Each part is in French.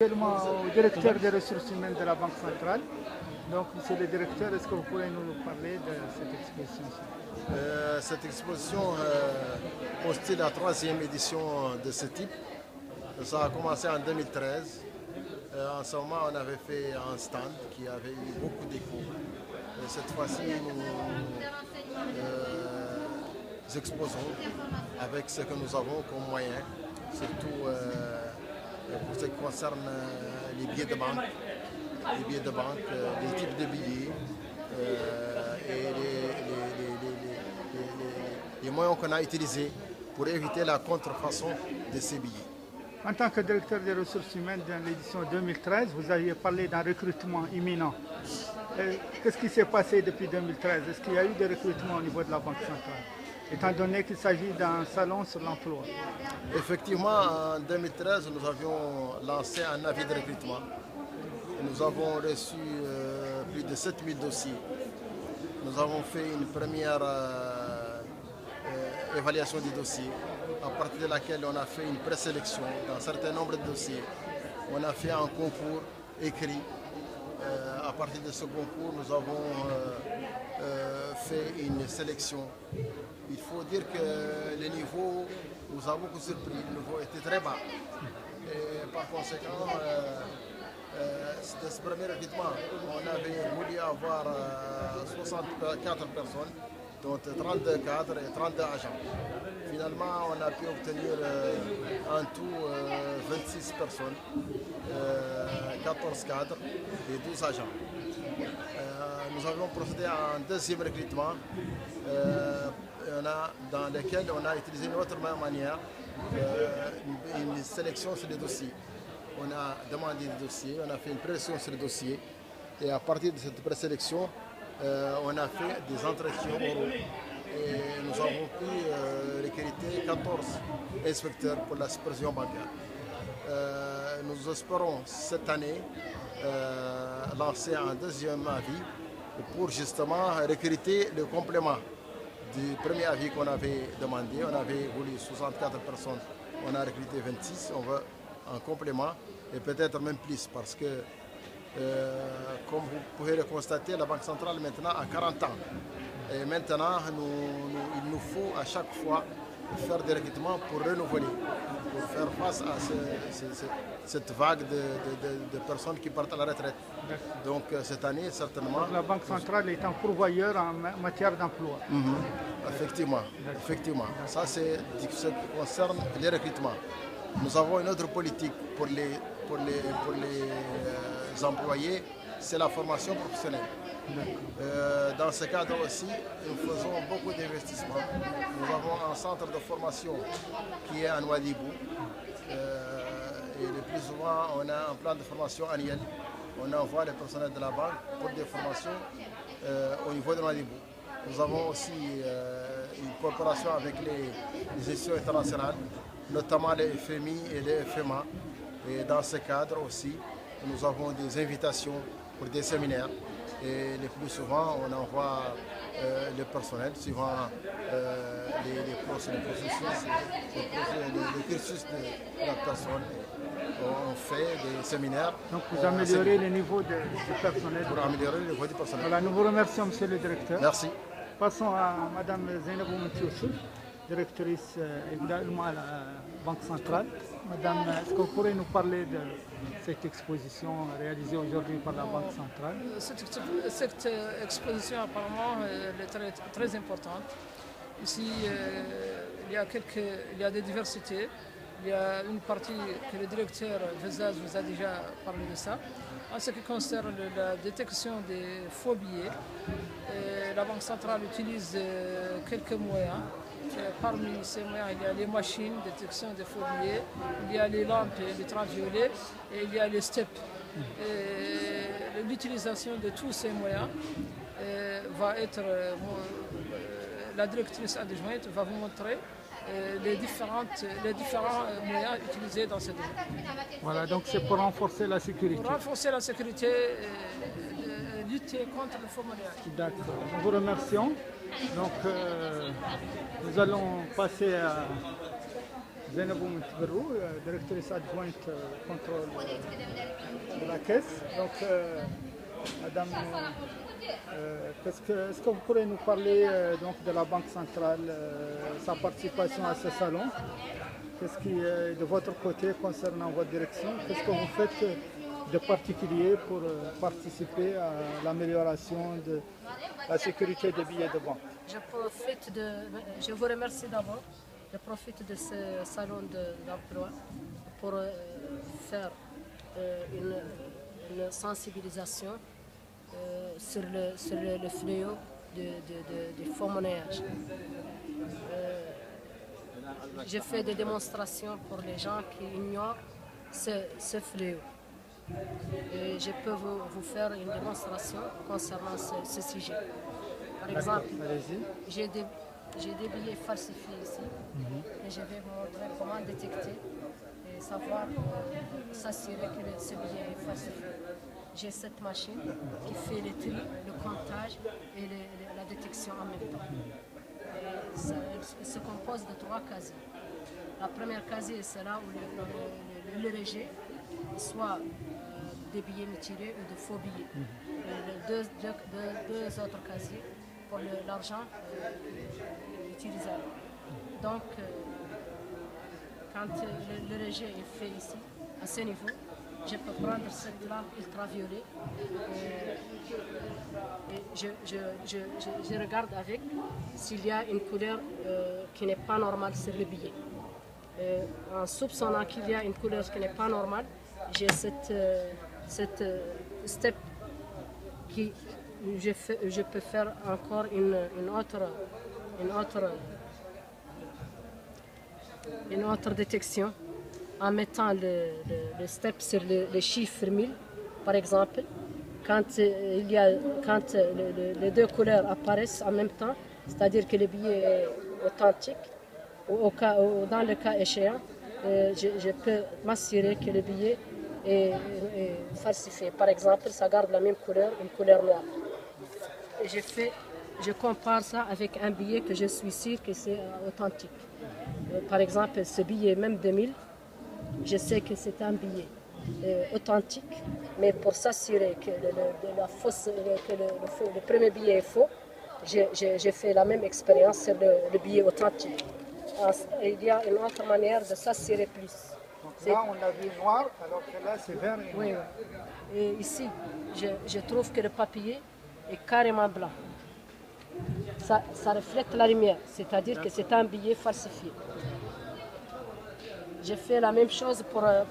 Actuellement au directeur des ressources humaines de la Banque centrale. Donc, monsieur le directeur, est-ce que vous pourrez nous parler de cette exposition? Cette exposition constitue la troisième édition de ce type. Ça a commencé en 2013. En ce moment, on avait fait un stand qui avait eu beaucoup d'écho. Cette fois-ci, nous exposons avec ce que nous avons comme moyen, surtout pour ce qui concerne les billets de banque, les types de billets et les moyens qu'on a utilisés pour éviter la contrefaçon de ces billets. En tant que directeur des ressources humaines dans l'édition 2013, vous aviez parlé d'un recrutement imminent. Qu'est-ce qui s'est passé depuis 2013? Est-ce qu'il y a eu des recrutements au niveau de la Banque centrale, étant donné qu'il s'agit d'un salon sur l'emploi? Effectivement, en 2013, nous avions lancé un avis de recrutement. Nous avons reçu plus de 7000 dossiers. Nous avons fait une première évaluation des dossiers, à partir de laquelle on a fait une présélection dans un certain nombre de dossiers. On a fait un concours écrit. À partir de ce concours, nous avons fait une sélection. Il faut dire que le niveau nous a beaucoup surpris. Le niveau était très bas. Et par conséquent, de ce premier recrutement, on avait voulu avoir 64 personnes, dont 32 cadres et 32 agents. Finalement, on a pu obtenir en tout 26 personnes, 14 cadres et 12 agents. Nous avons procédé à un deuxième recrutement dans lequel on a utilisé une autre manière, une sélection sur les dossiers. On a demandé des dossiers, on a fait une présélection sur les dossiers et à partir de cette présélection, on a fait des entretiens oraux et nous avons pu recruter 14 inspecteurs pour la supervision bancaire. Nous espérons cette année lancer un deuxième avis pour justement recruter le complément du premier avis qu'on avait demandé. On avait voulu 64 personnes, on a recruté 26, on veut un complément et peut-être même plus parce que comme vous pouvez le constater, la Banque centrale maintenant a 40 ans. Et maintenant, il nous faut à chaque fois faire des recrutements pour renouveler, pour faire face à cette vague de personnes qui partent à la retraite. Donc cette année, certainement... La Banque centrale est un pourvoyeur en matière d'emploi. Effectivement, effectivement. Ça, c'est ce qui concerne les recrutements. Nous avons une autre politique pour les employés, c'est la formation professionnelle. Dans ce cadre aussi, nous faisons beaucoup d'investissements. Nous avons un centre de formation qui est à Nouadhibou. Et le plus souvent, on a un plan de formation annuel. On envoie les personnels de la banque pour des formations au niveau de Nouadhibou. Nous avons aussi une coopération avec les institutions internationales, notamment les FMI et les FMA. Et dans ce cadre aussi, nous avons des invitations pour des séminaires. Et le plus souvent, on envoie le personnel suivant les cursus de la personne. On fait des séminaires. Donc vous améliorez le niveau du personnel. Pour améliorer le niveau du personnel. Voilà, nous vous remercions, monsieur le directeur. Merci. Passons à madame Zainabou Mentioussouf, directrice également à la Banque centrale. Madame, est-ce que vous pourrez nous parler de cette exposition réalisée aujourd'hui par la Banque centrale? Cette exposition apparemment est très importante. Ici, il y a des diversités. Il y a une partie que le directeur Vezaz vous a déjà parlé de ça. En ce qui concerne la détection des faux billets, la Banque centrale utilise quelques moyens. Parmi ces moyens, il y a les machines de détection des faux billets, il y a les lampes ultraviolets et il y a les steps. L'utilisation de tous ces moyens va être... la directrice adjointe va vous montrer les différents moyens utilisés dans cette domaine. Voilà, donc c'est pour renforcer la sécurité. Pour renforcer la sécurité et lutter contre le faux monnaie. D'accord, nous vous remercions. Donc nous allons passer à Zainabou Moutberrou, directrice adjointe contrôle de la caisse. Donc, Madame, est-ce que vous pourrez nous parler donc de la Banque centrale, sa participation à ce salon? Qu'est-ce qui est de votre côté concernant votre direction? Qu'est-ce que vous faites de particulier pour participer à l'amélioration de la sécurité des billets de banque? Je vous remercie d'abord. Je profite de ce salon d'emploi pour faire une sensibilisation sur le fléau du faux monnayage. Je fais des démonstrations pour les gens qui ignorent ce fléau. Et je peux vous faire une démonstration concernant ce sujet. Par exemple, j'ai des billets falsifiés ici et je vais vous montrer comment détecter et savoir s'assurer que ce billet est falsifié. J'ai cette machine qui fait le tri, le comptage et la détection en même temps. Elle se compose de 3 casiers. La première casier, c'est là où le rejet, soit des billets mutilés ou de faux billets. Deux autres casiers pour l'argent utilisable. Donc, quand le rejet est fait ici, à ce niveau, je peux prendre cette lampe ultraviolet et je regarde avec s'il y a une couleur qui n'est pas normale sur le billet. En soupçonnant qu'il y a une couleur qui n'est pas normale, j'ai cette step qui je peux faire encore une autre détection en mettant le step sur le chiffre 1000 par exemple. Quand les 2 couleurs apparaissent en même temps, c'est-à-dire que le billet est authentique, ou dans le cas échéant, je peux m'assurer que le billet est falsifié. Par exemple, ça garde la même couleur, une couleur noire. Et je compare ça avec un billet que je suis sûr que c'est authentique. Par exemple, ce billet même 2000, je sais que c'est un billet authentique, mais pour s'assurer que le premier billet est faux, j'ai fait la même expérience sur le billet authentique. Il y a une autre manière de s'assurer plus. Donc là, on a vu noir, alors que là, c'est vert et oui, noir. oui. Et ici, je trouve que le papier est carrément blanc. Ça reflète la lumière, c'est-à-dire que c'est un billet falsifié. Je fais la même chose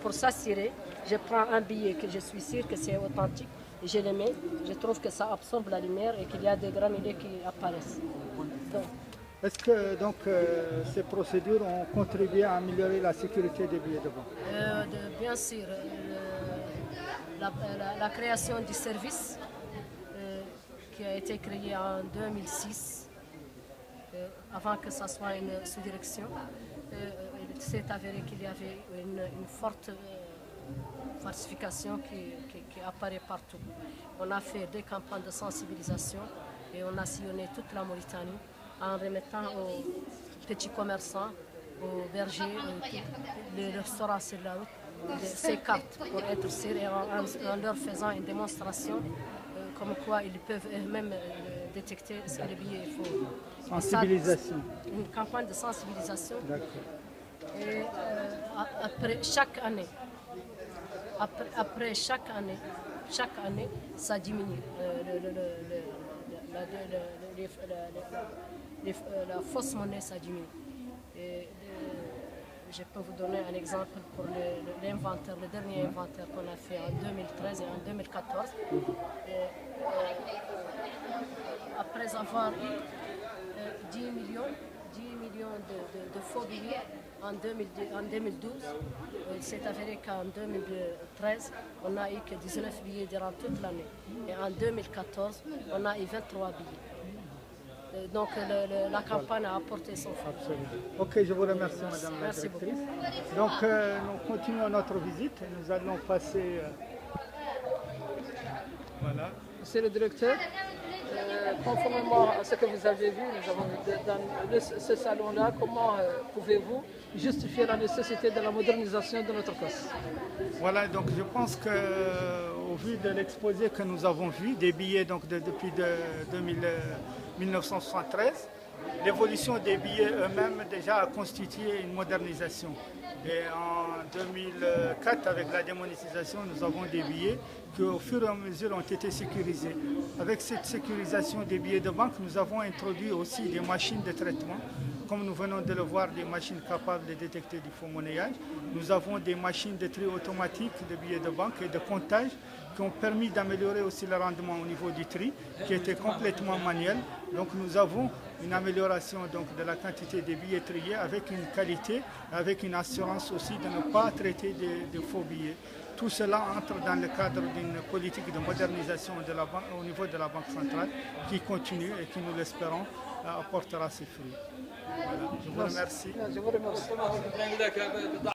pour s'assurer. Je prends un billet que je suis sûr que c'est authentique et je le mets. Je trouve que ça absorbe la lumière et qu'il y a des granulés qui apparaissent. Est-ce que donc, ces procédures ont contribué à améliorer la sécurité des billets de banque? Bien sûr. La création du service qui a été créé en 2006, avant que ça soit une sous-direction, il s'est avéré qu'il y avait une forte falsification qui apparaît partout. On a fait des campagnes de sensibilisation et on a sillonné toute la Mauritanie en remettant aux petits commerçants, aux bergers, les restaurants sur la route, ces cartes pour être sûrs et en leur faisant une démonstration comme quoi ils peuvent eux-mêmes détecter ce que le billet est faux. Sensibilisation. Une campagne de sensibilisation. D'accord. Et après chaque année, ça diminue. La fausse monnaie, ça diminue. Et, je peux vous donner un exemple pour l'inventaire, le dernier inventaire qu'on a fait en 2013 et en 2014. Après avoir eu 10 millions de faux billets en 2012, il s'est avéré qu'en 2013, on n'a eu que 19 billets durant toute l'année. Et en 2014, on a eu 23 billets. Donc la campagne a apporté son fruit. Absolument. Ok, je vous remercie, Madame la Directrice. Donc nous continuons notre visite et nous allons passer... Voilà. Monsieur le directeur, conformément à ce que vous avez vu, nous avons dans ce salon-là, comment pouvez-vous justifier la nécessité de la modernisation de notre caisse? Voilà, donc je pense qu'au vu de l'exposé que nous avons vu, des billets donc depuis 1973, l'évolution des billets eux-mêmes déjà a constitué une modernisation. Et en 2004, avec la démonétisation, nous avons des billets qui au fur et à mesure ont été sécurisés. Avec cette sécurisation des billets de banque, nous avons introduit aussi des machines de traitement. Comme nous venons de le voir, des machines capables de détecter du faux monnayage. Nous avons des machines de tri automatique de billets de banque et de comptage qui ont permis d'améliorer aussi le rendement au niveau du tri, qui était complètement manuel. Donc nous avons une amélioration donc, de la quantité des billets triés avec une qualité, avec une assurance aussi de ne pas traiter de faux billets. Tout cela entre dans le cadre d'une politique de modernisation au niveau de la Banque centrale qui continue et qui, nous l'espérons, apportera ses fruits. Voilà. Je vous remercie. Je vous remercie.